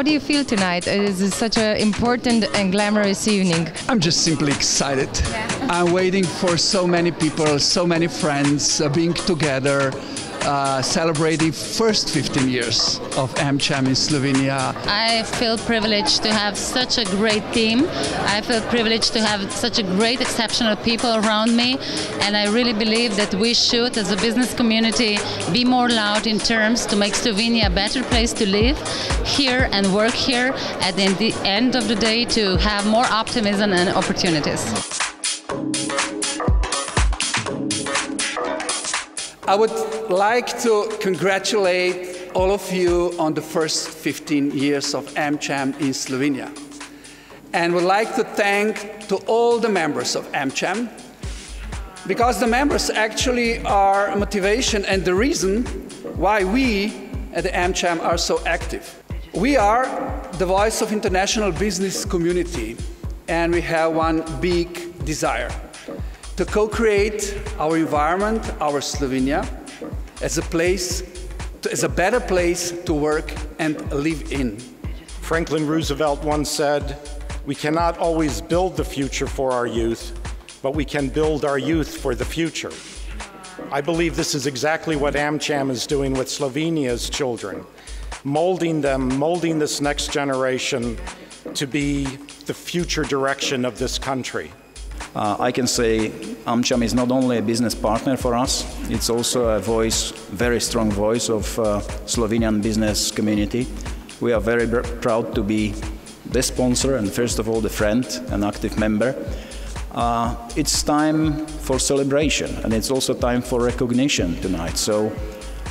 How do you feel tonight? It is such an important and glamorous evening. I'm just simply excited. I'm waiting for so many people, so many friends being together, celebrating first 15 years of AmCham in Slovenia. I feel privileged to have such a great team. I feel privileged to have such a great, exceptional people around me, and I really believe that we should, as a business community, be more loud in terms to make Slovenia a better place to live here and work here, at the end of the day to have more optimism and opportunities. I would like to congratulate all of you on the first 15 years of AmCham in Slovenia. And would like to thank to all the members of AmCham, because the members actually are motivation and the reason why we at the AmCham are so active. We are the voice of international business community, and we have one big desire: to co-create our environment, our Slovenia, as a better place to work and live in. Franklin Roosevelt once said, "We cannot always build the future for our youth, but we can build our youth for the future." I believe this is exactly what AmCham is doing with Slovenia's children, molding this next generation to be the future direction of this country. I can say AmCham is not only a business partner for us, it's also a voice, very strong voice of Slovenian business community. We are very proud to be the sponsor and first of all the friend and active member. It's time for celebration and it's also time for recognition tonight. So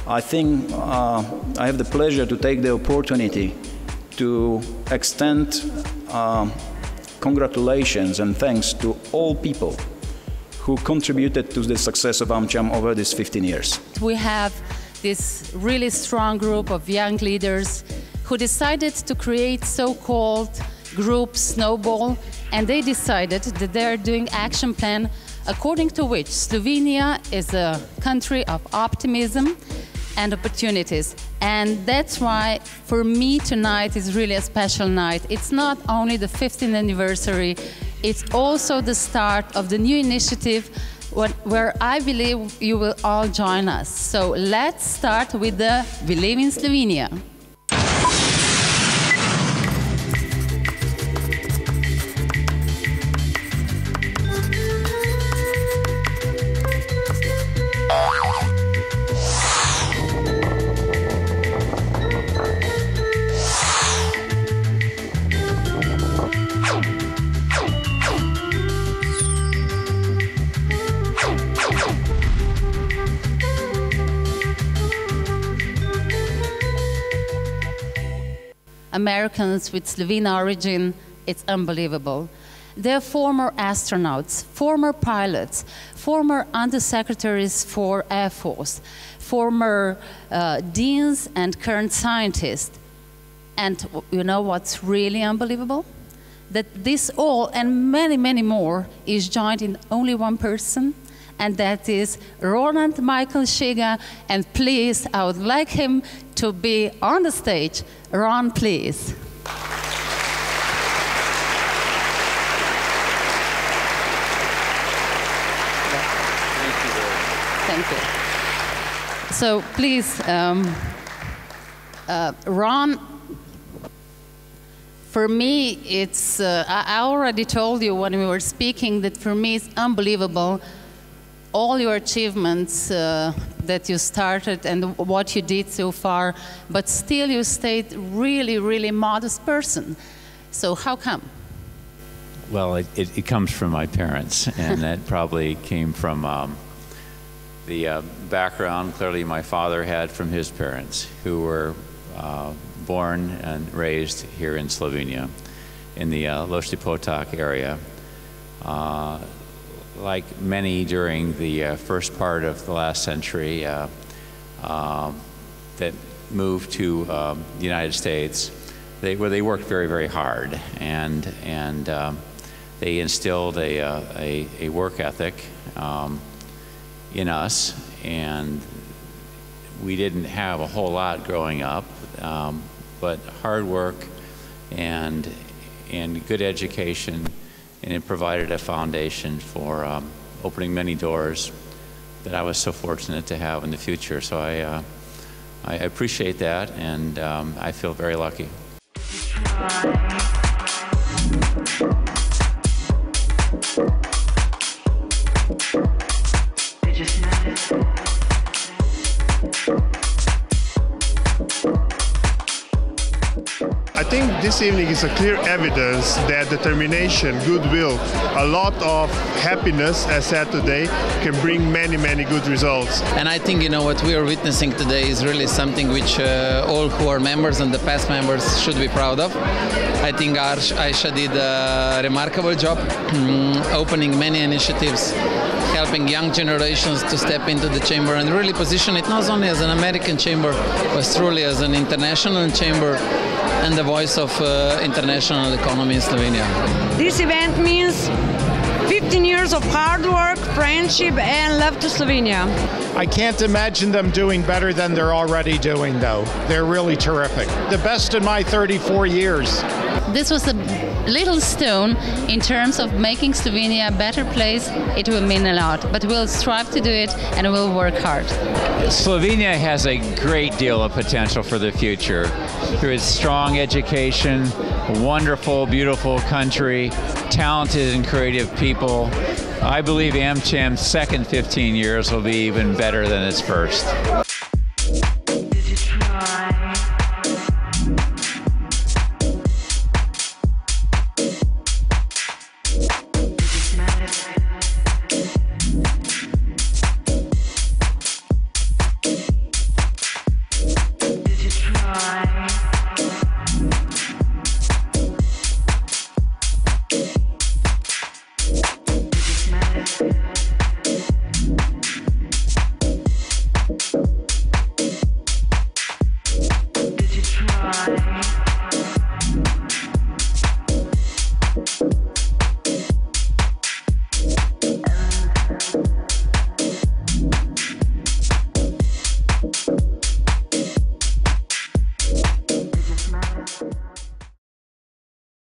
I think I have the pleasure to take the opportunity to extend congratulations and thanks to all people who contributed to the success of AmCham over these 15 years. We have this really strong group of young leaders who decided to create so-called group Snowball, and they decided that they're doing action plan according to which Slovenia is a country of optimism and opportunities. And that's why for me tonight is really a special night. It's not only the 15th anniversary, it's also the start of the new initiative where I believe you will all join us. So let's start with the We Live in Slovenia. Americans with Slovene origin, it's unbelievable. They're former astronauts, former pilots, former undersecretaries for Air Force, former deans and current scientists. And you know what's really unbelievable? That this all and many, many more is joined in only one person, and that is Ronald Michael Šega. And please, I would like him to be on the stage. Ron, please. Thank you. So please, Ron, for me, it's, I already told you when we were speaking that for me it's unbelievable all your achievements that you started and what you did so far, but still you stayed really, really modest person. So how come? Well, it comes from my parents, and that probably came from the background clearly my father had from his parents, who were born and raised here in Slovenia, in the Lošti Potok area. Like many during the first part of the last century that moved to the United States, they worked very, very hard, and they instilled a work ethic in us, and we didn't have a whole lot growing up, but hard work, and good education, and it provided a foundation for opening many doors that I was so fortunate to have in the future. So I appreciate that, and I feel very lucky. I think this evening is a clear evidence that determination, goodwill, a lot of happiness, as said today, can bring many, many good results. And I think, what we are witnessing today is really something which all who are members and the past members should be proud of. I think Aisha did a remarkable job opening many initiatives, helping young generations to step into the chamber and really position it not only as an American chamber, but truly as an international chamber and the voice of international economy in Slovenia. This event means 15 years of hard work, friendship and love to Slovenia. I can't imagine them doing better than they're already doing, though. They're really terrific. The best in my 34 years. This was a little stone in terms of making Slovenia a better place. It will mean a lot, but we'll strive to do it and we'll work hard. Slovenia has a great deal of potential for the future through its strong education, wonderful, beautiful country, talented and creative people. I believe AmCham's second 15 years will be even better than its first.